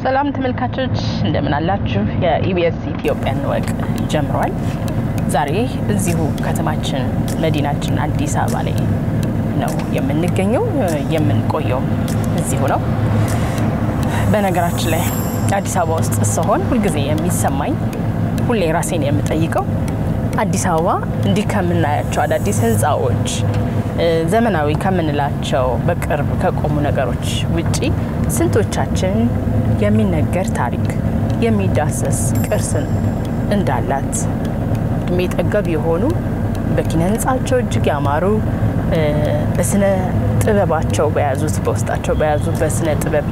ሰላም ተመልካቾች እንደምን አላችሁ የኢቢኤስ ኢትዮጵያን ወቅ ጀምሯል ዛሬ እዚሁ ከተማችን መዲናችን አዲስ አበባ ላይ ነው የምንገኘው የምንቆየው እዚሁ ነው በነገራችን ላይ አዲስ አበባ ውስጥ ሰሆን ሁሉ ጊዜ የሚሰማኝ ሁሌ ራሴን የምጠይቀው አዲስ አበባ እንዲከምናያቸው አዳዲስ ህንጻዎች ዘመናዊ ከምንላቸው በቅርብ ከቆሙ ነገሮች ውጪ ስንቶቻችን የሚነገር ታሪክ የሚዳሰስ ቅርስን እንዳላት የሚጠገብ የሆኑ በኪነ ህንጻቸው እጅግ ያማሩ በስነ ጥበባቸው በያዙት በውስጣቸው በያዙ በስነ ጥበብ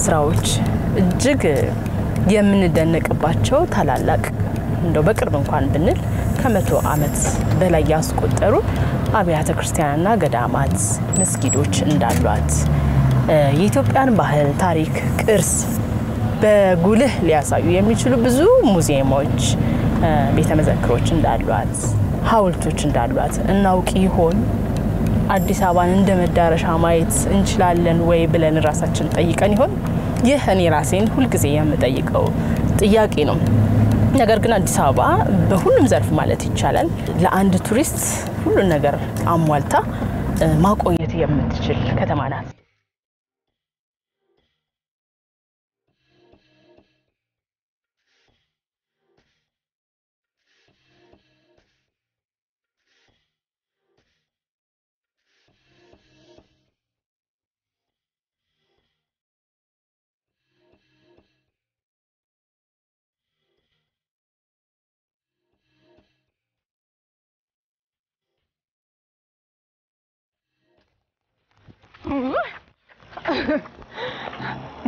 ስራዎች እጅግ የምንደነቅባቸው ታላላቅ እንደው በቅርብ እንኳን ብንል ከመቶ ዓመት በላይ ያስቆጠሩ አብያተ ክርስቲያናና ገዳማት መስጊዶች እንዳሏት የኢትዮጵያን ባህል ታሪክ ቅርስ በጉልህ ሊያሳዩ የሚችሉ ብዙ ሙዚየሞች ቤተ መዘክሮች እንዳሏት ሐውልቶች እንዳሏት እናውቂ ይሆን አዲስ አበባን እንደ መዳረሻ ማየት እንችላለን ወይ ብለን ራሳችን ጠይቀን ይሆን ይህ እኔ ራሴን ሁሉ ጊዜ የምጠይቀው ጥያቄ ነው ነገር ግን አዲስ አበባ በሁሉም ዘርፍ ማለት ይቻላል ለአንድ ቱሪስት ሁሉ ነገር አሟልታ ማቆየት የምትችል ከተማ ናት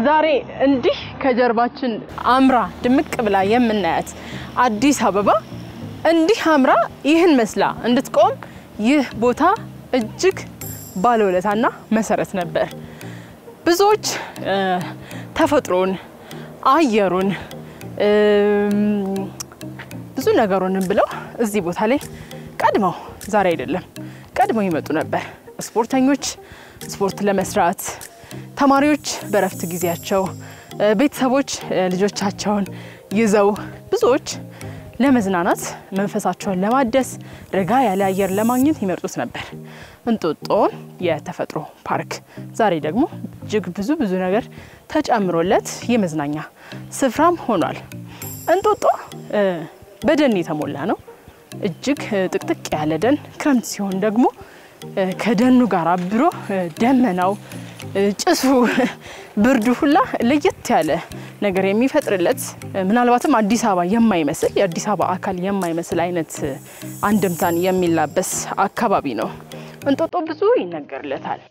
ዛሬ እንዲህ ከጀርባችን አምራ ድምቅ ብላ የምናያት አዲስ አበባ እንዲህ አምራ ይህን መስላ እንድትቆም ይህ ቦታ እጅግ ባለውለታና መሰረት ነበር ብዙዎች ተፈጥሮን አየሩን ብዙ ነገሩን ብለው እዚህ ቦታ ላይ ቀድመው ዛሬ አይደለም ቀድመው ይመጡ ነበር ስፖርተኞች ስፖርት ለመስራት ተማሪዎች በረፍት ጊዜያቸው ቤተሰቦች ልጆቻቸውን ይዘው ብዙዎች ለመዝናናት መንፈሳቸውን ለማደስ ረጋ ያለ አየር ለማግኘት ይመርጡት ነበር እንጦጦ የተፈጥሮ ፓርክ ዛሬ ደግሞ እጅግ ብዙ ነገር ተጨምሮለት የመዝናኛ ስፍራም ሆኗል እንጦጦ በደን የተሞላ ነው እጅግ ጥቅጥቅ ያለ ደን ክረምት ሲሆን ደግሞ ከደኑ ጋር አብሮ ደመናው ጭሱ ብርዱ ሁላ ለየት ያለ ነገር የሚፈጥርለት ምናልባትም አዲስ አበባ የማይመስል የአዲስ አበባ አካል የማይመስል አይነት አንድምታን የሚላበስ አካባቢ ነው እንጦጦ ብዙ ይነገርለታል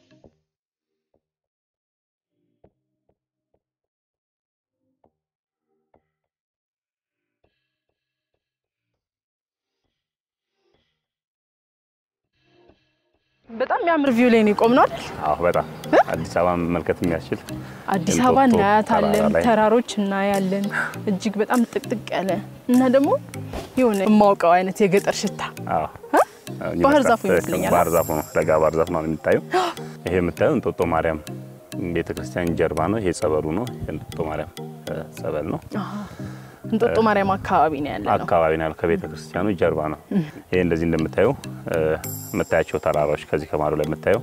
በጣም ያምር ቪው ላይ ነው ቆምነው አይደል? አዎ በጣም አዲስ አበባ መልከት የሚያስችል አዲስ አበባ እናያታለን ተራሮች እናያለን እጅግ በጣም ጥቅጥቅ ያለ እና ደግሞ የሆነ ማውቀው አይነት የገጠር ሽታ አዎ ባህር ዛፍ ይመስለኛል ባህር ዛፍ ነው ለጋ ባህር ዛፍ ነው የሚታየው ይሄ የምታየው እንጦጦ ማርያም ቤተክርስቲያን ጀርባ ነው ይሄ ጸበሉ ነው እንጦጦ ማርያም ጸበል ነው እንጦጦ ማርያም አካባቢ ነው ያለው አካባቢ ነው ከቤተክርስቲያኑ ጀርባ ነው ይሄ እንደዚህ እንደምታየው መታያቸው ተራራዎች ከዚህ ከማዶ ላይ መታየው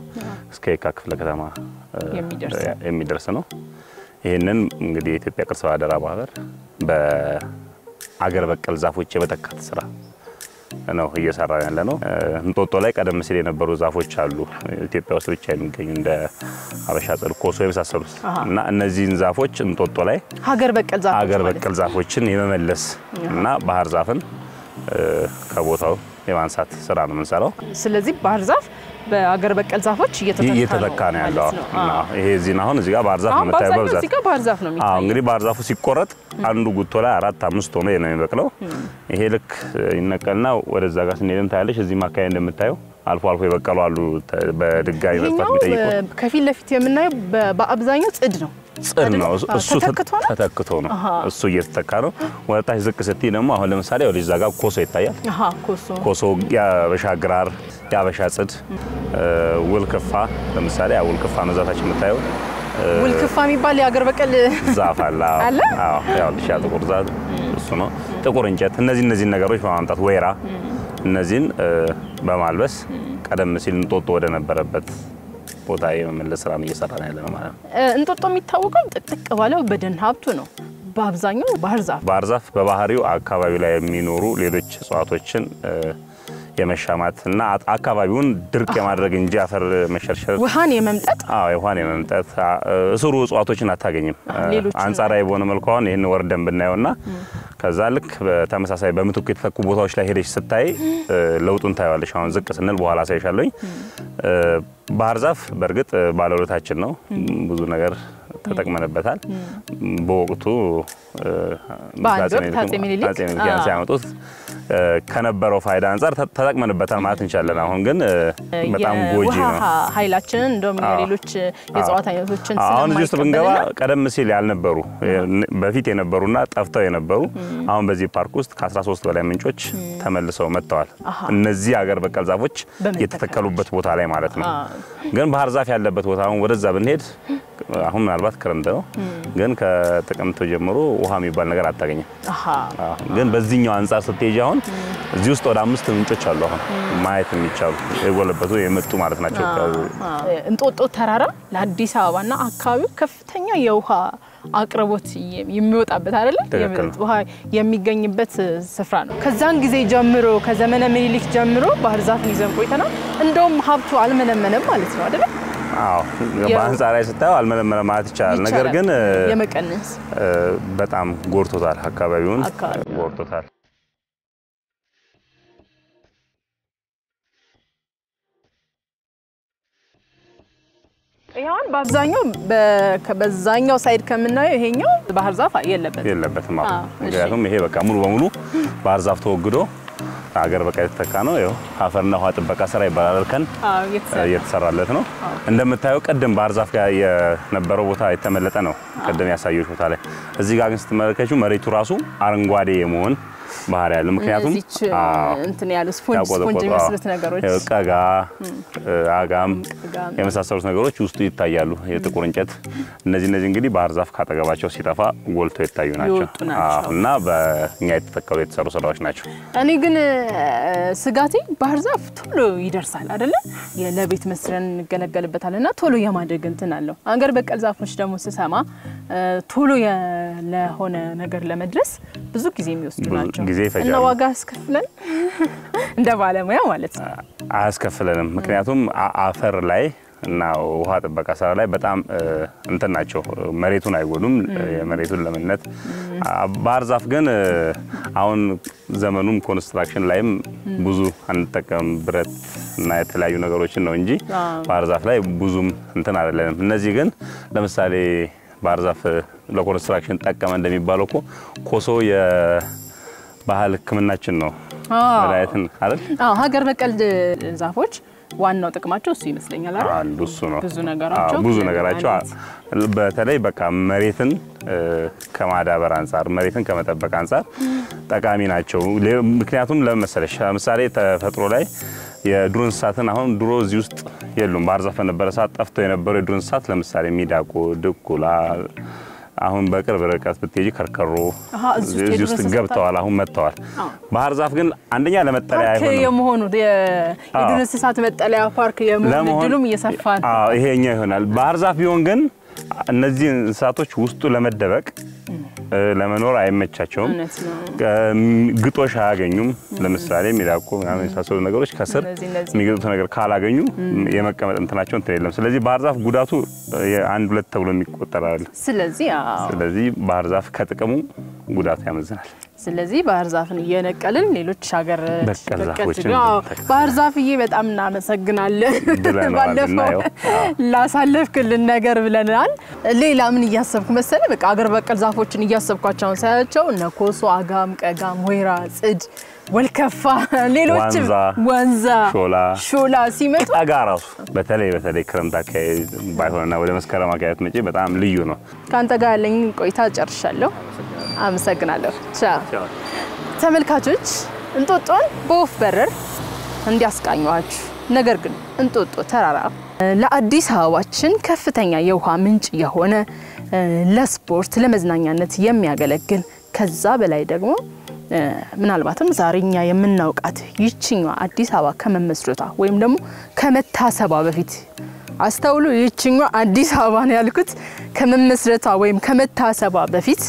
እስከ የካ ክፍለ ከተማ የሚደርስ ነው ይሄንን እንግዲህ የኢትዮጵያ ቅርስ አደራ ማህበር በአገር በቀል ዛፎች የበተካት ስራ ነው እየሰራ ያለ ነው እንጦጦ ላይ ቀደም ሲል የነበሩ ዛፎች አሉ ኢትዮጵያ ውስጥ ብቻ የሚገኙ እንደ አበሻ ጽድ ኮሶ የመሳሰሉት እና እነዚህን ዛፎች እንጦጦ ላይ ሀገር በቀል ዛፎችን የመመለስ እና ባህር ዛፍን ከቦታው የማንሳት ስራ ነው የምንሰራው ስለዚህ ባህር ዛፍ በአገር በቀል ዛፎች እየተተካ ነው ያለው ይሄ እዚህ አሁን እዚህ ጋር ባህር ዛፍ ነው የምታየው እዚህ ጋር ባህር ዛፍ ነው የሚታየው እንግዲህ ባህር ዛፉ ሲቆረጥ አንዱ ጉቶ ላይ 4 5 ሆኖ ነው የሚበቅለው ይሄ ልክ ይነቀልና ወደዛ ጋር ስንሄድም ታያለሽ እዚህ ማካይ እንደምታየው አልፎ ይበቀሉ አሉ በድጋሚ መጥፋት የሚጠይቁ ከፊት ለፊት የምናየው በአብዛኛው ጽድ ነው ጽድ ነው እሱ ተተክቶ ነው እሱ እየተተካ ነው ወጣች ዝቅ ስትይ ደግሞ አሁን ለምሳሌ ወደዛ ጋር ኮሶ ይታያል ኮሶ ያበሻ ግራር ያበሻ ጽድ ውልክፋ ለምሳሌ ውልክፋ ነው ዛታችን የምታየው ውልክፋ የሚባል የአገር በቀል ዛፍ አለ። አዎ ያው ልሻ ጥቁር ዛፍ እሱ ነው። ጥቁር እንጨት እነዚህ ነገሮች በማምጣት ወይራ እነዚህን በማልበስ ቀደም ሲል እንጦጦ ወደ ነበረበት ቦታ የመመለስ ስራ እየሰራን ያለ ነው ማለት ነው። እንጦጦ የሚታወቀው ጥቅጥቅ ባለው በደን ሀብቱ ነው። በአብዛኛው ባህር ዛፍ በባህሪው አካባቢው ላይ የሚኖሩ ሌሎች እጽዋቶችን የመሻማትና አካባቢውን ድርቅ የማድረግ እንጂ አፈር መሸርሸር ውሃን የመምጠጥ ውሃን የመምጠጥ እስሩ እጽዋቶችን አታገኝም። አንጻራዊ በሆነ መልኩ አሁን ይሄን ወርደን ብናየውና ከዛ ልክ በተመሳሳይ በምትኩ የተተኩ ቦታዎች ላይ ሄደሽ ስታይ ለውጡን ታያለሽ። አሁን ዝቅ ስንል በኋላ ሳይሻለኝ ባህር ዛፍ በርግጥ ባለውለታችን ነው። ብዙ ነገር ተጠቅመንበታል። በወቅቱ ታጼ ሚኒሊክ ሲያመጡት ከነበረው ፋይዳ አንፃር ተጠቅመንበታል ማለት እንችላለን። አሁን ግን በጣም ጎጂ ነው። ኃይላችንን እንደውም የሌሎች የእጽዋት አይነቶችን አሁን እዚህ ውስጥ ብንገባ ቀደም ሲል ያልነበሩ በፊት የነበሩና ጠፍተው የነበሩ አሁን በዚህ ፓርክ ውስጥ ከ13 በላይ ምንጮች ተመልሰው መጥተዋል። እነዚህ አገር በቀል ዛፎች የተተከሉበት ቦታ ላይ ማለት ነው። ግን ባህር ዛፍ ያለበት ቦታ አሁን ወደዛ ብንሄድ አሁን ምናልባት ክረምት ነው፣ ግን ከጥቅምት ጀምሮ ውሃ የሚባል ነገር አታገኝም። ግን በዚህኛው አንፃር ስትሄጂ አሁን እዚህ ውስጥ ወደ 5 ምንጮች አሉ አሁን ማየት የሚቻሉ የጎለበቱ የመጡ ማለት ናቸው። እንጦጦ ተራራ ለአዲስ አበባና አካባቢው ከፍተኛ የውሃ አቅርቦት የሚወጣበት አይደለ? ውሃ የሚገኝበት ስፍራ ነው። ከዛን ጊዜ ጀምሮ ከዘመነ ምኒልክ ጀምሮ ባህር ዛፍን ይዘን ቆይተናል። እንደውም ሀብቱ አልመነመነም ማለት ነው አይደለ? በአንጻራዊ ስታየው አልመነመነም ማለት ይቻላል። ነገር ግን የመቀነስ በጣም ጎርቶታል፣ አካባቢውን ጎርቶታል። ይሄን በአብዛኛው በዛኛው ሳይድ ከምናየው ይሄኛው ባህር ዛፍ የለበትም። ምክንያቱም ይሄ በቃ ሙሉ በሙሉ ባህር ዛፍ ተወግዶ አገር በቀል ተተካ ነው። ያው አፈርና ውሃ ጥበቃ ስራ ይባላል እርከን እየተሰራለት ነው። እንደምታየው ቀደም ባህር ዛፍ ጋር የነበረው ቦታ የተመለጠ ነው። ቀደም ያሳየው ቦታ ላይ እዚህ ጋር ግን ስትመለከቱ መሬቱ ራሱ አረንጓዴ የመሆን ባህሪ ያለው ምክንያቱም እንትን ያሉ ስፖንጅ መስለት ነገሮች ቀጋ አጋም የመሳሰሉት ነገሮች ውስጡ ይታያሉ። የጥቁር እንጨት እነዚህ እንግዲህ ባህር ዛፍ ካጠገባቸው ሲጠፋ ጎልቶ ይታዩ ናቸው እና በእኛ የተተከሉ የተሰሩ ስራዎች ናቸው። እኔ ግን ስጋቴ ባህር ዛፍ ቶሎ ይደርሳል አይደለ? ለቤት መስሪያን እንገለገልበታልና ቶሎ የማደግ እንትን አለው። አገር በቀል ዛፎች ደግሞ ስሰማ ቶሎ ለሆነ ነገር ለመድረስ ብዙ ጊዜ የሚወስዱ ናቸው እና ዋጋ አስከፍለን እንደ ባለሙያ ማለት ነው አስከፍለንም። ምክንያቱም አፈር ላይ እና ውሃ ጥበቃ ስራ ላይ በጣም እንትን ናቸው። መሬቱን አይጎዱም፣ የመሬቱን ለምነት። ባህር ዛፍ ግን አሁን ዘመኑም ኮንስትራክሽን ላይም ብዙ አንጠቀም፣ ብረት እና የተለያዩ ነገሮችን ነው እንጂ ባህር ዛፍ ላይ ብዙም እንትን አይደለም። እነዚህ ግን ለምሳሌ ባህር ዛፍ ለኮንስትራክሽን ጠቀመ እንደሚባለው ኮሶ የባህል ሕክምናችን ነው መድኃኒትን አይደል? ሀገር በቀል ዛፎች ዋናው ጥቅማቸው እሱ ይመስለኛል አይደል? አንዱ እሱ ነው። ብዙ ነገራቸው በተለይ በቃ መሬትን ከማዳበር አንፃር መሬትን ከመጠበቅ አንፃር ጠቃሚ ናቸው። ምክንያቱም ለምሳሌ ተፈጥሮ ላይ የዱር እንስሳትን አሁን ድሮ እዚህ ውስጥ የሉም። ባህር ዛፍ ነበረ ሰዓት ጠፍተው የነበሩ የዱር እንስሳት ለምሳሌ ሚዳቆ፣ ድኩላ አሁን በቅርብ ርቀት ብትሄጂ ከርከሮ እዚህ ውስጥ ገብተዋል፣ አሁን መጥተዋል። ባህር ዛፍ ግን አንደኛ ለመጠለያ የመሆኑ የዱር እንስሳት መጠለያ ፓርክ የመሆኑ ድሉም እየሰፋ ነው። ይሄኛ ይሆናል። ባህር ዛፍ ቢሆን ግን እነዚህ እንስሳቶች ውስጡ ለመደበቅ ለመኖር አይመቻቸውም። ግጦሽ አያገኙም። ለምሳሌ ሚዳቆ ምናምን የሳሰሉ ነገሮች ከስር የሚገጡት ነገር ካላገኙ የመቀመጥ እንትናቸው እንትን የለም። ስለዚህ ባህር ዛፍ ጉዳቱ አንድ ሁለት ተብሎ የሚቆጠር አይደለም። ስለዚህ ባህር ዛፍ ከጥቅሙ ጉዳቱ ያመዝናል። ስለዚህ ባህር ዛፍን እየነቀልን ሌሎች ሀገር ባህር ዛፍዬ በጣም እናመሰግናለን። ባለፈው ላሳለፍክልን ነገር ብለናል። ሌላ ምን እያሰብኩ መሰለ በቃ ሀገር በቀል ዛፎችን እያሰብኳቸው ሳያቸው እነ ኮሶ፣ አጋም፣ ቀጋም፣ ወይራ፣ ጽድ፣ ወልከፋ ሌሎች ወንዛ፣ ሾላ ሲመጡ አጋራሱ በተለይ ክረምት አካባቢ ባይሆንና ወደ መስከረም አካባቢ መጪ በጣም ልዩ ነው። ካንተ ጋር ያለኝ ቆይታ ጨርሻለሁ። አመሰግናለሁ። ተመልካቾች እንጦጦን በወፍ በረር እንዲያስቃኙዋችሁ ነገር ግን እንጦጦ ተራራ ለአዲስ አበባችን ከፍተኛ የውሃ ምንጭ የሆነ ለስፖርት ለመዝናኛነት የሚያገለግል ከዛ በላይ ደግሞ ምናልባትም ዛሬኛ የምናውቃት ይችኛዋ አዲስ አበባ ከመመስረቷ ወይም ደግሞ ከመታሰባ በፊት አስተውሉ ይችኛዋ አዲስ አበባ ነው ያልኩት ከመመስረቷ ወይም ከመታሰባ በፊት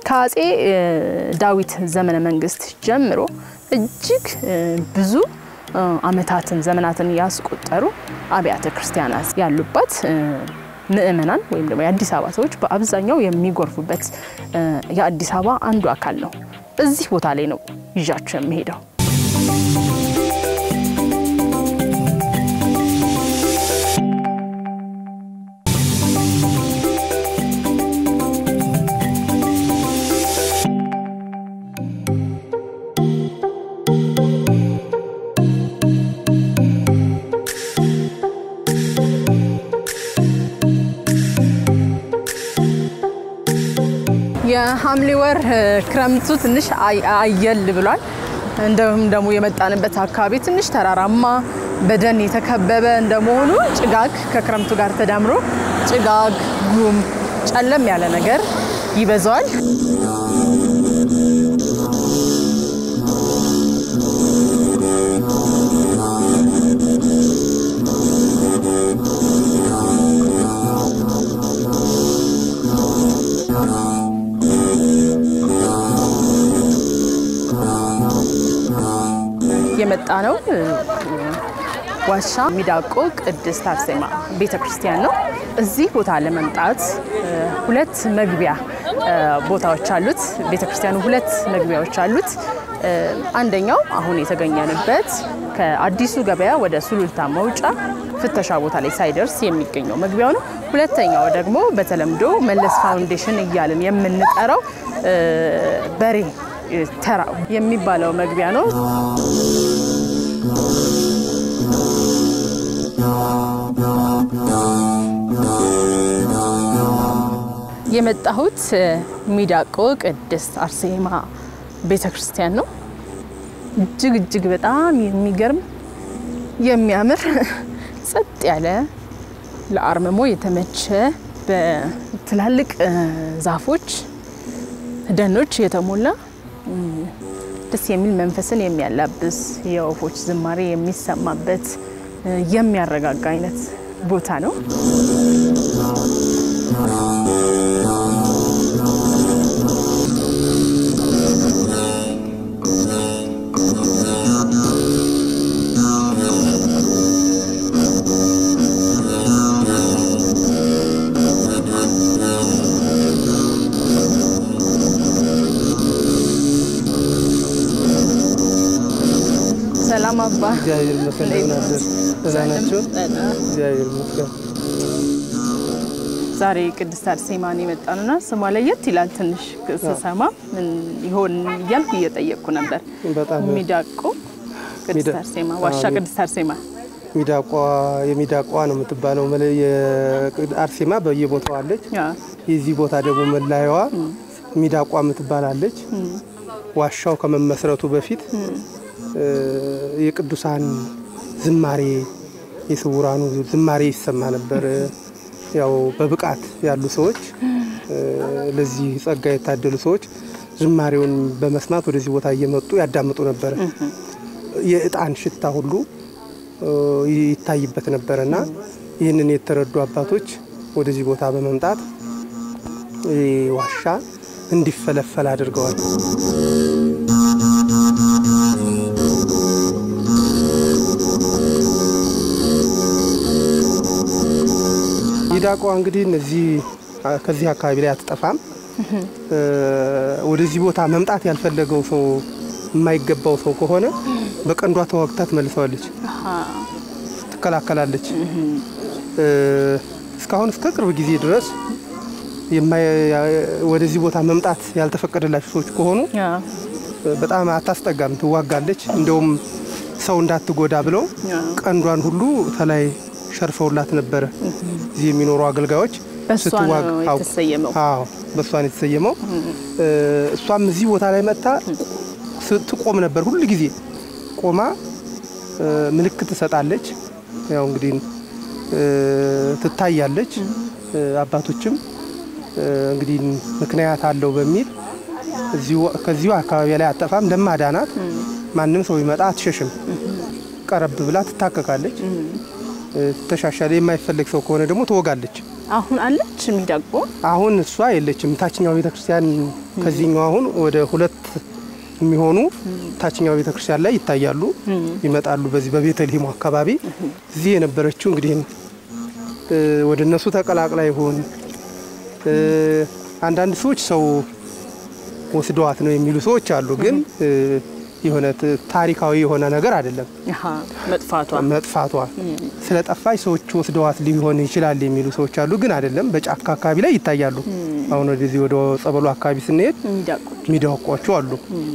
ከአጼ ዳዊት ዘመነ መንግስት ጀምሮ እጅግ ብዙ አመታትን ዘመናትን ያስቆጠሩ አብያተ ክርስቲያናት ያሉባት ምእመናን ወይም ደግሞ የአዲስ አበባ ሰዎች በአብዛኛው የሚጎርፉበት የአዲስ አበባ አንዱ አካል ነው እዚህ ቦታ ላይ ነው ይዣችሁ የምሄደው የሐምሌ ወር ክረምቱ ትንሽ አየል ብሏል እንደውም ደግሞ የመጣንበት አካባቢ ትንሽ ተራራማ በደን የተከበበ እንደመሆኑ ጭጋግ ከክረምቱ ጋር ተዳምሮ ጭጋግ ጉም ጨለም ያለ ነገር ይበዛዋል የመጣ ነው ዋሻ ሚዳቆ ቅድስት አርሴማ ቤተክርስቲያን ነው እዚህ ቦታ ለመምጣት ሁለት መግቢያ ቦታዎች አሉት ቤተክርስቲያኑ ሁለት መግቢያዎች አሉት አንደኛው አሁን የተገኘንበት ከአዲሱ ገበያ ወደ ሱሉልታ መውጫ ፍተሻ ቦታ ላይ ሳይደርስ የሚገኘው መግቢያው ነው ሁለተኛው ደግሞ በተለምዶ መለስ ፋውንዴሽን እያልን የምንጠራው በሬ ተራ የሚባለው መግቢያ ነው የመጣሁት ሚዳቆ ቅድስት አርሴማ ቤተክርስቲያን ነው እጅግ በጣም የሚገርም የሚያምር ጸጥ ያለ ለአርመሞ የተመቸ በትላልቅ ዛፎች ደኖች የተሞላ ደስ የሚል መንፈስን የሚያላብስ የወፎች ዝማሬ የሚሰማበት የሚያረጋጋ አይነት ቦታ ነው ሰላም አባ እግዚአብሔር ይመስገን ተዛናችሁ እግዚአብሔር ይመስገን ዛሬ ቅድስት አርሴማን የመጣንና ስሟ ለየት ይላል ትንሽ ከሰማ ምን ይሆን ያልኩ እየጠየቅኩ ነበር በጣም ሚዳቆ ቅድስት አርሴማ ዋሻ ቅድስት አርሴማ የሚዳቋ ነው የምትባለው የአርሴማ በየቦታው አለች የዚህ ቦታ ደግሞ መላያዋ ሚዳቋ የምትባላለች ዋሻው ከመመስረቱ በፊት የቅዱሳን ዝማሬ የስውራኑ ዝማሬ ይሰማ ነበር ያው በብቃት ያሉ ሰዎች ለዚህ ጸጋ የታደሉ ሰዎች ዝማሬውን በመስማት ወደዚህ ቦታ እየመጡ ያዳምጡ ነበር የእጣን ሽታ ሁሉ ይታይበት ነበርና ይህንን የተረዱ አባቶች ወደዚህ ቦታ በመምጣት ዋሻ እንዲፈለፈል አድርገዋል ሚዳቋ እንግዲህ እነዚህ ከዚህ አካባቢ ላይ አትጠፋም ወደዚህ ቦታ መምጣት ያልፈለገው ሰው የማይገባው ሰው ከሆነ በቀንዷ ተወግታ ትመልሰዋለች ትከላከላለች እስካሁን እስከ ቅርብ ጊዜ ድረስ ወደዚህ ቦታ መምጣት ያልተፈቀደላቸው ሰዎች ከሆኑ በጣም አታስጠጋም ትዋጋለች እንደውም ሰው እንዳትጎዳ ብለው ቀንዷን ሁሉ ተላይ ሸርፈውላት ነበር እዚህ የሚኖሩ አገልጋዮች ስትዋጋው በሷን የተሰየመው እሷም እዚህ ቦታ ላይ መጣ ትቆም ነበር ሁሉ ጊዜ ቆማ ምልክት ትሰጣለች ያው እንግዲህ ትታያለች አባቶችም እንግዲህ ምክንያት አለው በሚል ከዚሁ አካባቢ ላይ አጠፋም ለማዳናት ማንንም ሰው ይመጣ አትሸሽም ቀረብ ብላ ትታከካለች ተሻሻለ የማይፈልግ ሰው ከሆነ ደግሞ ትወጋለች አሁን አለች ሚዳቆ አሁን እሷ የለችም ታችኛው ቤተክርስቲያን ከዚህኛው አሁን ወደ 2 የሚሆኑ ታችኛው ቤተክርስቲያን ላይ ይታያሉ ይመጣሉ በዚህ በቤተልሔም አካባቢ እዚህ የነበረችው እንግዲህ ወደ እነሱ ተቀላቅላ ይሆን አንዳንድ ሰዎች ሰው ወስደዋት ነው የሚሉ ሰዎች አሉ ግን የሆነ ታሪካዊ የሆነ ነገር አይደለም መጥፋቷ ስለጠፋች ሰዎች ወስደዋት ሊሆን ይችላል የሚሉ ሰዎች አሉ ግን አይደለም በጫካ አካባቢ ላይ ይታያሉ አሁን ወደዚህ ወደ ጸበሉ አካባቢ ስንሄድ ሚዳቆቹ አሉ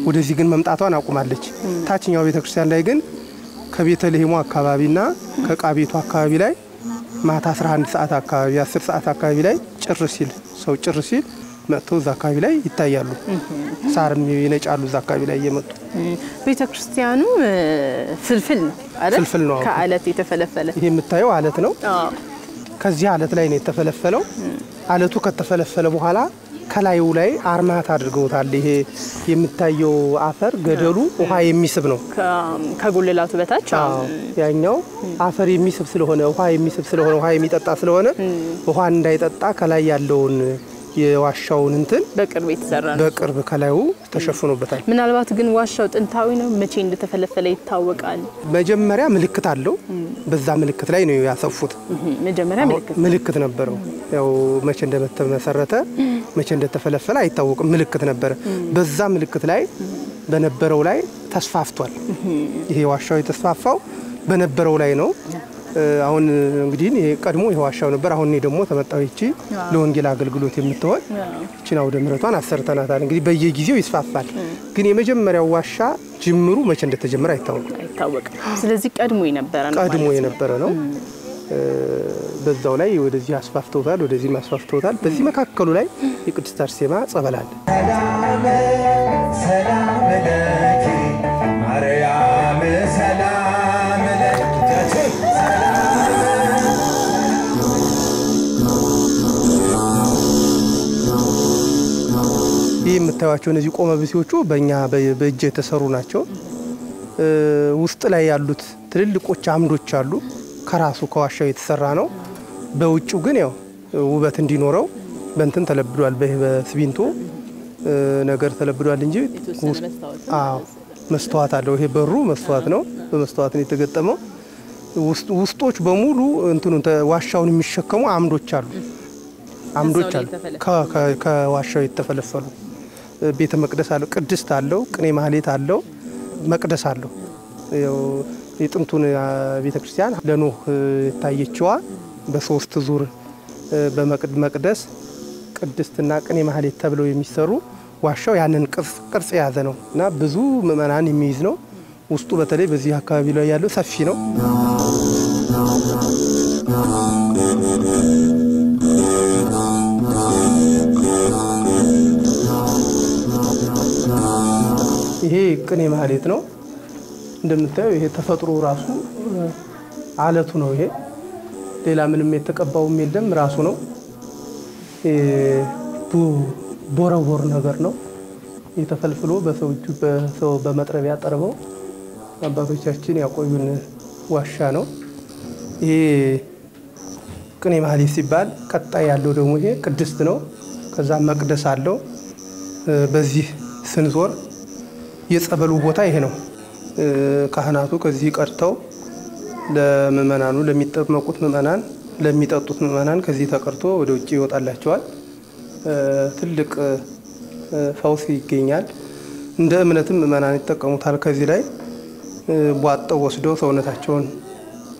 ወደዚህ ግን መምጣቷን አቁማለች ታችኛው ቤተክርስቲያን ላይ ግን ከቤተልሔሙ አካባቢና ከቃቤቱ አካባቢ ላይ ማታ 11 ሰዓት አካባቢ 10 ሰዓት አካባቢ ላይ ጭር ሲል መጥተው እዛ አካባቢ ላይ ይታያሉ ሳርም ይነጫሉ እዛ አካባቢ ላይ እየመጡ ቤተክርስቲያኑ ፍልፍል ነው አይደል ፍልፍል ነው ከአለት የተፈለፈለ ይሄ የምታየው አለት ነው ከዚህ አለት ላይ ነው የተፈለፈለው አለቱ ከተፈለፈለ በኋላ ከላዩ ላይ አርማት አድርገውታል ይሄ የምታየው አፈር ገደሉ ውሃ የሚስብ ነው ከጉልላቱ በታች ያኛው አፈር የሚስብ ስለሆነ ውሃ የሚጠጣ ስለሆነ ውሃ እንዳይጠጣ ከላይ ያለውን የዋሻውን እንትን በቅርብ የተሰራ ነው በቅርብ ከላዩ ተሸፍኖበታል ምናልባት ግን ዋሻው ጥንታዊ ነው መቼ እንደተፈለፈለ ይታወቃል መጀመሪያ ምልክት አለው በዛ ምልክት ላይ ነው ያሰፉት መጀመሪያ ምልክት ነበረው ያው መቼ እንደተመሰረተ መቼ እንደተፈለፈለ አይታወቅም ምልክት ነበረ በዛ ምልክት ላይ በነበረው ላይ ተስፋፍቷል ይሄ ዋሻው የተስፋፋው በነበረው ላይ ነው አሁን እንግዲህ ቀድሞ ይዋሻው ነበር አሁን እኔ ደግሞ ተመጣጣይቺ ለወንጌል አገልግሎት የምትሆን እቺና ወደ ምረቷን አሰርተናታል እንግዲህ በየጊዜው ይስፋፋል ግን የመጀመሪያው ዋሻ ጅምሩ መቼ እንደተጀመረ አይታወቅም ስለዚህ ቀድሞ የነበረ ነው በዛው ላይ ወደዚህ አስፋፍተውታል ወደዚህ ማስፋፍተውታል በዚህ መካከሉ ላይ የቅድስት አርሴማ ጸበል አለ ሰላም ለኪ ማርያም ሰላም ይህ የምታዩቸው እነዚህ ቆመ ብሲዎቹ በእኛ በእጅ የተሰሩ ናቸው ውስጥ ላይ ያሉት ትልልቆች አምዶች አሉ ከራሱ ከዋሻው የተሰራ ነው በውጭው ግን ያው ውበት እንዲኖረው በእንትን ተለብዷል በስቢንቶ ነገር ተለብዷል እንጂ መስተዋት አለው ይሄ በሩ መስተዋት ነው በመስተዋት ነው የተገጠመው ውስጦች በሙሉ እንትኑ ዋሻውን የሚሸከሙ አምዶች አሉ ከዋሻው የተፈለፈሉ ቤተ መቅደስ አለው ቅድስት አለው ቅኔ ማህሌት አለው መቅደስ አለው የጥንቱን ቤተክርስቲያን ለኖህ ታየችዋ በ3 ዙር በመቅደስ ቅድስትና ቅኔ ማህሌት ተብለው የሚሰሩ ዋሻው ያንን ቅርጽ ያዘ ነውና ብዙ ምእመናን የሚይዝ ነው ውስጡ በተለይ በዚህ አካባቢ ላይ ያለው ሰፊ ነው ይሄ ቅኔ ማህሌት ነው እንደምታየው ይሄ ተፈጥሮ ራሱ አለቱ ነው ይሄ ሌላ ምንም የተቀባውም የለም ራሱ ነው ቦረቦር ነገር ነው የተፈልፍሎ በሰው እጁ በመጥረቢያ ጠርበው አባቶቻችን ያቆዩን ዋሻ ነው ይሄ ቅኔ ማህሌት ሲባል ቀጣይ ያለው ደግሞ ይሄ ቅድስት ነው ከዛ መቅደስ አለው በዚህ ስንዞር የጸበሉ ቦታ ይሄ ነው ካህናቱ ከዚህ ቀርተው ለምእመናኑ ለሚጠመቁት ምእመናን ለሚጠጡት ምእመናን ከዚህ ተቀርቶ ወደ ውጪ ይወጣላቸዋል ትልቅ ፈውስ ይገኛል እንደ እምነትም ምእመናን ይተቀሙታል ከዚህ ላይ ቧጠው ወስደው ሰውነታቸውን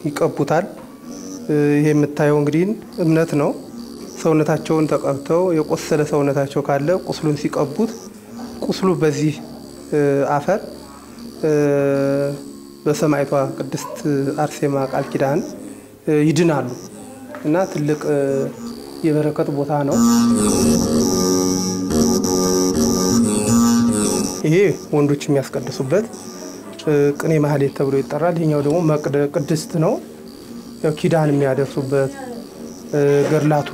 ይቀቡታል ይሄ የምታየው እንግዲህ እምነት ነው ሰውነታቸውን ተቀብተው የቆሰለ ሰውነታቸው ካለ ቁስሉን ሲቀቡት ቁስሉ በዚህ አፈር በሰማይቷ ቅድስት አርሴማ ቃል ኪዳን ይድናሉ እና ትልቅ የበረከት ቦታ ነው ይሄ ወንዶች የሚያስቀድሱበት ቅኔ ማህሌት ተብሎ ይጠራል ይሄኛው ደግሞ ቅድስት ነው ያው ኪዳን የሚያደርሱበት ገርላቱ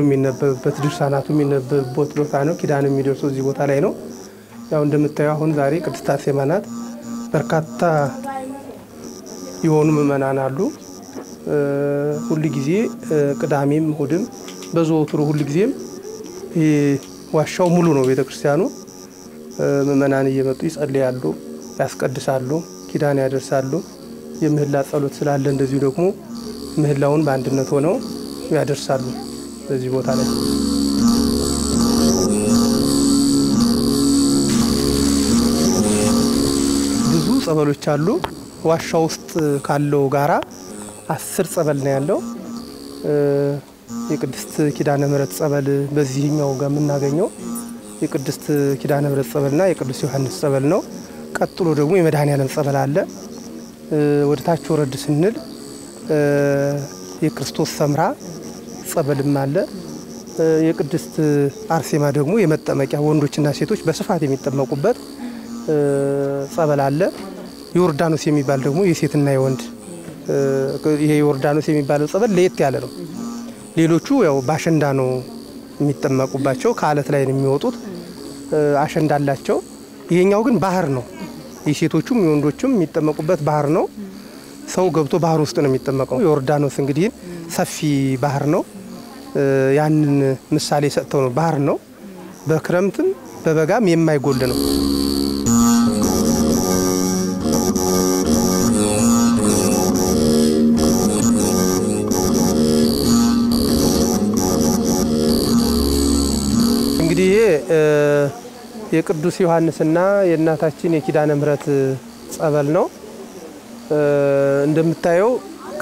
የሚነበብበት ድርሳናቱ የሚነበብበት ቦታ ነው። ኪዳን የሚደርሱ እዚህ ቦታ ላይ ነው። ያው እንደምታዩ አሁን ዛሬ ቅድስት አርሴማ ናት። በርካታ የሆኑ ምእመናን አሉ። ሁሉ ጊዜ ቅዳሜም እሁድም በዘወትሩ ሁሉ ጊዜም ዋሻው ሙሉ ነው። ቤተክርስቲያኑ ምእመናን እየመጡ ይጸልያሉ፣ ያስቀድሳሉ፣ ኪዳን ያደርሳሉ። የምህላ ጸሎት ስላለ እንደዚሁ ደግሞ ምህላውን በአንድነት ሆነው ያደርሳሉ በዚህ ቦታ ላይ። ብዙ ጸበሎች አሉ። ዋሻው ውስጥ ካለው ጋራ 10 ጸበል ነው ያለው። የቅድስት ኪዳነ ምህረት ጸበል በዚህኛው ጋር የምናገኘው የቅድስት ኪዳነ ምህረት ጸበልና የቅዱስ ዮሐንስ ጸበል ነው። ቀጥሎ ደግሞ የመድኃኔዓለም ጸበል አለ። ወደ ታች ወረድ ስንል የክርስቶስ ሰምራ ጸበልም አለ። የቅድስት አርሴማ ደግሞ የመጠመቂያ ወንዶችና ሴቶች በስፋት የሚጠመቁበት ጸበል አለ። ዮርዳኖስ የሚባል ደግሞ የሴትና የወንድ ይሄ ዮርዳኖስ የሚባለው ጸበል ለየት ያለ ነው። ሌሎቹ ያው ባሸንዳ ነው የሚጠመቁባቸው፣ ከአለት ላይ ነው የሚወጡት፣ አሸንዳ አላቸው። ይሄኛው ግን ባህር ነው። የሴቶቹም የወንዶቹም የሚጠመቁበት ባህር ነው። ሰው ገብቶ ባህር ውስጥ ነው የሚጠመቀው። ዮርዳኖስ እንግዲህ ሰፊ ባህር ነው። ያንን ምሳሌ ሰጥተው ነው። ባህር ነው፣ በክረምትም በበጋም የማይጎል ነው። እንግዲህ የቅዱስ ዮሐንስና የእናታችን የኪዳነ ምህረት ጸበል ነው። እንደምታየው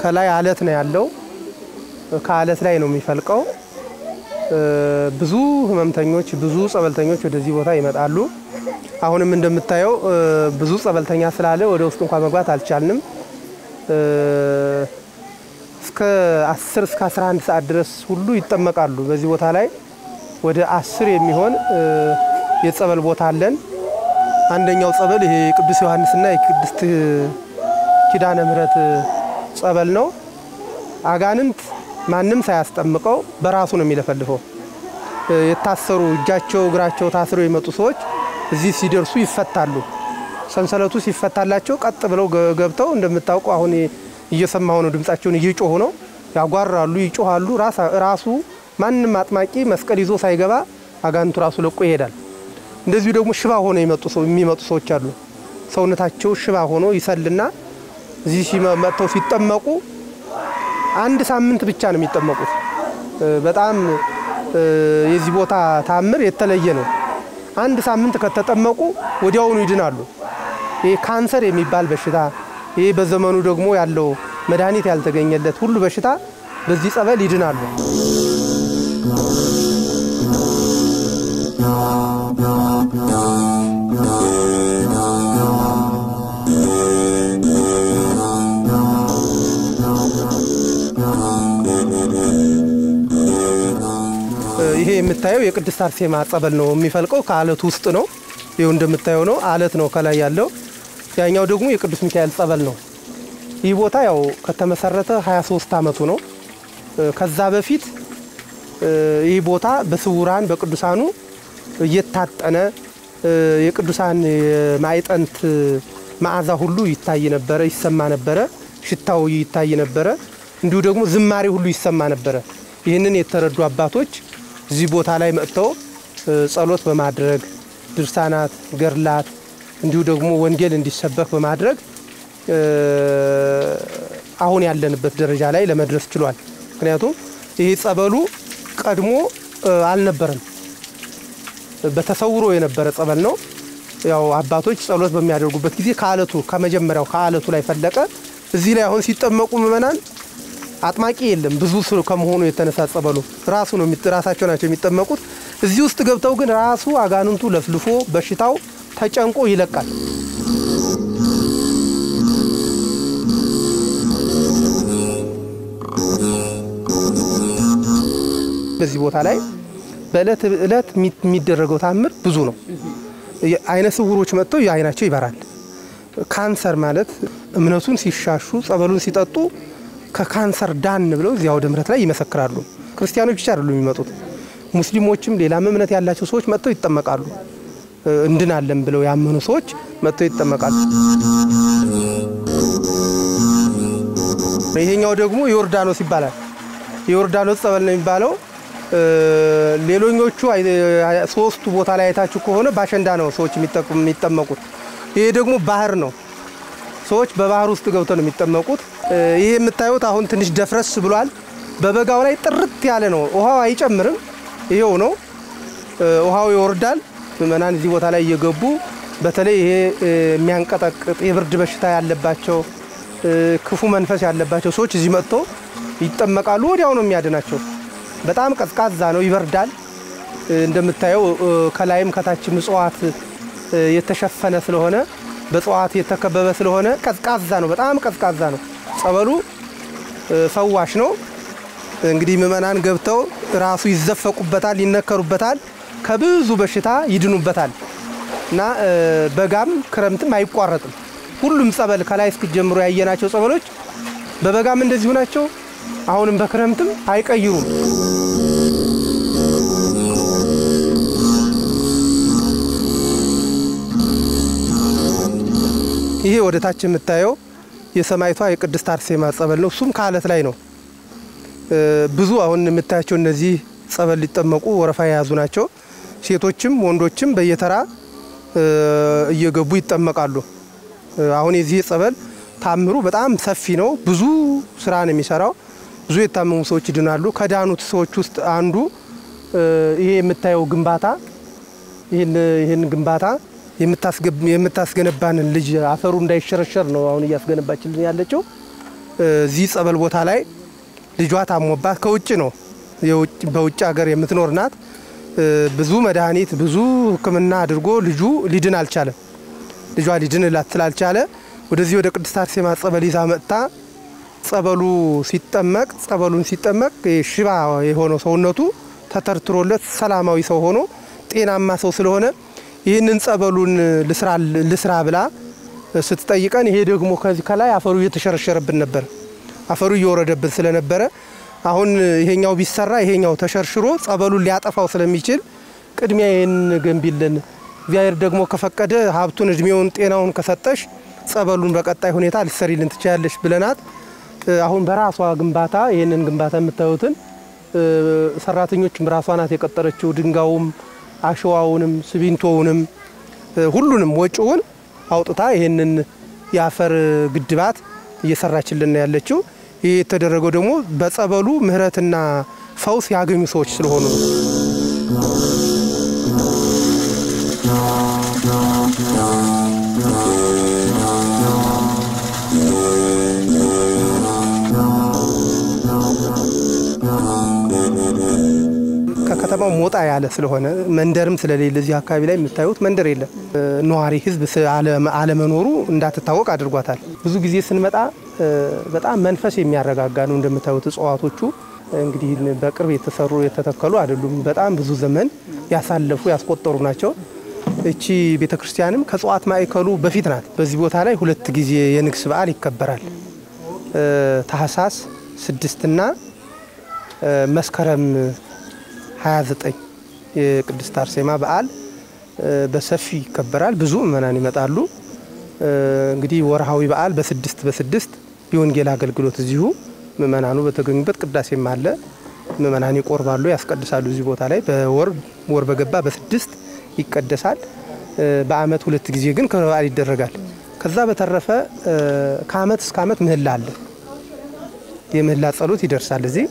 ከላይ አለት ነው ያለው። ከአለት ላይ ነው የሚፈልቀው። ብዙ ህመምተኞች ብዙ ጸበልተኞች ወደዚህ ቦታ ይመጣሉ። አሁንም እንደምታየው ብዙ ጸበልተኛ ስላለ ወደ ውስጥ እንኳን መግባት አልቻልንም። እስከ 10 እስከ 11 ሰዓት ድረስ ሁሉ ይጠመቃሉ። በዚህ ቦታ ላይ ወደ 10 የሚሆን የጸበል ቦታ አለን። አንደኛው ጸበል ይሄ የቅዱስ ዮሐንስና የቅድስት ኪዳነ ምህረት ጸበል ነው። አጋንንት ማንም ሳያስጠምቀው በራሱ ነው የሚለፈልፈው። የታሰሩ እጃቸው እግራቸው ታስረው የመጡ ሰዎች እዚህ ሲደርሱ ይፈታሉ። ሰንሰለቱ ሲፈታላቸው ቀጥ ብለው ገብተው እንደምታውቁ አሁን እየሰማው ነው፣ ድምጻቸውን እየጮሁ ነው፣ ያጓራሉ፣ ይጮሃሉ። ራሱ ማንም አጥማቂ መስቀል ይዞ ሳይገባ አጋንንቱ ራሱ ለቆ ይሄዳል። እንደዚሁ ደግሞ ሽባ ሆኖ የሚመጡ ሰዎች አሉ። ሰውነታቸው ሽባ ሆኖ ይሰልና እዚህ ሲመጣው ሲጠመቁ 1 ሳምንት ብቻ ነው የሚጠመቁት። በጣም የዚህ ቦታ ታምር የተለየ ነው። 1 ሳምንት ከተጠመቁ ወዲያውኑ ይድናሉ። ይሄ ካንሰር የሚባል በሽታ፣ ይሄ በዘመኑ ደግሞ ያለው መድኃኒት ያልተገኘለት ሁሉ በሽታ በዚህ ጸበል ይድናሉ። ይሄ የምታየው የቅድስት አርሴማ ጸበል ነው። የሚፈልቀው ከአለት ውስጥ ነው። ይሄው እንደምታየው ነው፣ አለት ነው ከላይ ያለው። ያኛው ደግሞ የቅዱስ ሚካኤል ጸበል ነው። ይህ ቦታ ያው ከተመሰረተ 23 አመቱ ነው። ከዛ በፊት ይህ ቦታ በስውራን በቅዱሳኑ እየታጠነ የቅዱሳን ማይጠንት መዓዛ ሁሉ ይታይ ነበረ፣ ይሰማ ነበረ፣ ሽታው ይታይ ነበረ። እንዲሁ ደግሞ ዝማሬ ሁሉ ይሰማ ነበረ። ይህንን የተረዱ አባቶች እዚህ ቦታ ላይ መጥተው ጸሎት በማድረግ ድርሳናት፣ ገርላት እንዲሁ ደግሞ ወንጌል እንዲሰበክ በማድረግ አሁን ያለንበት ደረጃ ላይ ለመድረስ ችሏል። ምክንያቱም ይሄ ጸበሉ ቀድሞ አልነበረም፣ በተሰውሮ የነበረ ጸበል ነው። ያው አባቶች ጸሎት በሚያደርጉበት ጊዜ ከአለቱ ከመጀመሪያው ከአለቱ ላይ ፈለቀ። እዚህ ላይ አሁን ሲጠመቁ ምእመናን አጥማቂ የለም። ብዙ ከመሆኑ የተነሳ ጸበሉ ራሳቸው ናቸው የሚጠመቁት። እዚህ ውስጥ ገብተው ግን ራሱ አጋንንቱ ለፍልፎ በሽታው ተጨንቆ ይለቃል። በዚህ ቦታ ላይ በእለት እለት የሚደረገው ታምር ብዙ ነው። አይነ ስውሮች መጥተው አይናቸው ይበራል። ካንሰር ማለት እምነቱን ሲሻሹ ጸበሉን ሲጠጡ ከካንሰር ዳን ብለው እዚያው ደምረት ላይ ይመሰክራሉ። ክርስቲያኖች ብቻ አይደሉም የሚመጡት፣ ሙስሊሞችም ሌላም እምነት ያላቸው ሰዎች መጥተው ይጠመቃሉ። እንድናለን ብለው ያመኑ ሰዎች መጥተው ይጠመቃሉ። ይሄኛው ደግሞ ዮርዳኖስ ይባላል። ዮርዳኖስ ጸበል ነው የሚባለው። ሌሎኞቹ ሶስቱ ቦታ ላይ አይታችሁ ከሆነ ባሸንዳ ነው ሰዎች የሚጠመቁት። ይሄ ደግሞ ባህር ነው። ሰዎች በባህር ውስጥ ገብተው ነው የሚጠመቁት። ይሄ የምታዩት አሁን ትንሽ ደፍረስ ብሏል። በበጋው ላይ ጥርት ያለ ነው። ውሃው አይጨምርም። ይሄው ነው። ውሃው ይወርዳል። ምእመናን እዚህ ቦታ ላይ እየገቡ በተለይ ይሄ የሚያንቀጠቅጥ የብርድ በሽታ ያለባቸው ክፉ መንፈስ ያለባቸው ሰዎች እዚህ መጥተው ይጠመቃሉ። ወዲያው ነው የሚያድናቸው። በጣም ቀዝቃዛ ነው፣ ይበርዳል። እንደምታየው ከላይም ከታችም እጽዋት የተሸፈነ ስለሆነ በእጽዋት የተከበበ ስለሆነ ቀዝቃዛ ነው፣ በጣም ቀዝቃዛ ነው። ጸበሉ ፈዋሽ ነው። እንግዲህ ምእመናን ገብተው ራሱ ይዘፈቁበታል፣ ይነከሩበታል፣ ከብዙ በሽታ ይድኑበታል እና በጋም ክረምትም አይቋረጥም። ሁሉም ጸበል ከላይ እስከጀምሮ ያየናቸው ጸበሎች በበጋም እንደዚሁ ናቸው። አሁንም በክረምትም አይቀይሩም። ይሄ ወደ ታች የምታየው የሰማይቷ የቅድስት አርሴማ ጸበል ነው። እሱም ከአለት ላይ ነው። ብዙ አሁን የምታያቸው እነዚህ ጸበል ሊጠመቁ ወረፋ የያዙ ናቸው። ሴቶችም ወንዶችም በየተራ እየገቡ ይጠመቃሉ። አሁን የዚህ ጸበል ታምሩ በጣም ሰፊ ነው። ብዙ ስራ ነው የሚሰራው። ብዙ የታመሙ ሰዎች ይድናሉ። ከዳኑት ሰዎች ውስጥ አንዱ ይሄ የምታየው ግንባታ ይሄን ግንባታ የምታስገነባንን ልጅ አፈሩ እንዳይሸረሸር ነው አሁን እያስገነባችልን ያለችው። እዚህ ጸበል ቦታ ላይ ልጇ ታሞባት ከውጭ ነው በውጭ ሀገር የምትኖር ናት። ብዙ መድኃኒት ብዙ ሕክምና አድርጎ ልጁ ሊድን አልቻለም። ልጇ ሊድንላት ስላልቻለ ወደዚህ ወደ ቅድስት አርሴማ ጸበል ይዛ መጣ። ጸበሉን ሲጠመቅ ሽባ የሆነው ሰውነቱ ተተርትሮለት ሰላማዊ ሰው ሆኖ ጤናማ ሰው ስለሆነ ይህንን ጸበሉን ልስራ ብላ ስትጠይቀን ይሄ ደግሞ ከዚህ ከላይ አፈሩ እየተሸረሸረብን ነበር። አፈሩ እየወረደብን ስለነበረ አሁን ይሄኛው ቢሰራ ይሄኛው ተሸርሽሮ ጸበሉን ሊያጠፋው ስለሚችል ቅድሚያ ይሄን ገንቢልን፣ እግዚአብሔር ደግሞ ከፈቀደ ሀብቱን እድሜውን ጤናውን ከሰጠሽ ጸበሉን በቀጣይ ሁኔታ ልትሰሪልን ትችያለሽ ብለናት አሁን በራሷ ግንባታ ይሄንን ግንባታ የምታዩትን ሰራተኞችም ራሷ ናት የቀጠረችው። ድንጋዩም አሸዋውንም ሲሚንቶውንም ሁሉንም ወጪውን አውጥታ ይሄንን የአፈር ግድባት እየሰራችልን ያለችው። ይሄ የተደረገው ደግሞ በጸበሉ ምህረትና ፈውስ ያገኙ ሰዎች ስለሆኑ ነው። ከከተማው ሞጣ ያለ ስለሆነ መንደርም ስለሌለ እዚህ አካባቢ ላይ የምታዩት መንደር የለም። ነዋሪ ህዝብ አለመኖሩ እንዳትታወቅ አድርጓታል። ብዙ ጊዜ ስንመጣ በጣም መንፈስ የሚያረጋጋ ነው። እንደምታዩት እጽዋቶቹ እንግዲህ በቅርብ የተተከሉ አይደሉም። በጣም ብዙ ዘመን ያሳለፉ ያስቆጠሩ ናቸው። እቺ ቤተክርስቲያንም ከጽዋት ማዕከሉ በፊት ናት። በዚህ ቦታ ላይ 2 ጊዜ የንግስ በዓል ይከበራል። ታህሳስ 6 እና መስከረም 29 የቅድስት አርሴማ በዓል በሰፊ ይከበራል። ብዙ ምእመናን ይመጣሉ። እንግዲህ ወርሃዊ በዓል በ6 የወንጌል አገልግሎት እዚሁ ምእመናኑ በተገኙበት ቅዳሴም አለ። ምእመናን ይቆርባሉ፣ ያስቀድሳሉ። እዚህ ቦታ ላይ በወር በገባ በ6 ይቀደሳል። በአመት 2 ጊዜ ግን ክብረ በዓል ይደረጋል። ከዛ በተረፈ ከአመት እስከ አመት ምህላ አለ። የምህላ ጸሎት ይደርሳል። እዚህ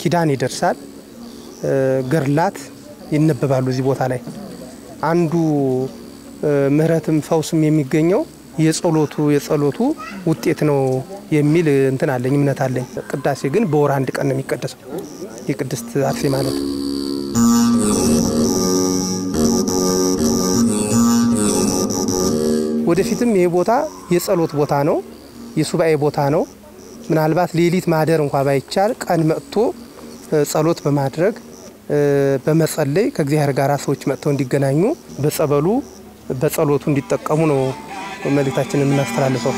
ኪዳን ይደርሳል። ገርላት ይነበባሉ። እዚህ ቦታ ላይ አንዱ ምህረትም ፈውስም የሚገኘው የጸሎቱ ውጤት ነው የሚል እንትን አለኝ እምነት አለኝ። ቅዳሴ ግን በወር 1 ቀን ነው የሚቀደሰው የቅድስት አርሴማ ዕለት። ወደፊትም ይሄ ቦታ የጸሎት ቦታ ነው፣ የሱባኤ ቦታ ነው። ምናልባት ሌሊት ማደር እንኳን ባይቻል ቀን መጥቶ ጸሎት በማድረግ በመጸለይ ከእግዚአብሔር ጋር ሰዎች መጥተው እንዲገናኙ በጸበሉ በጸሎቱ እንዲጠቀሙ ነው መልእክታችንን የምናስተላልፈው።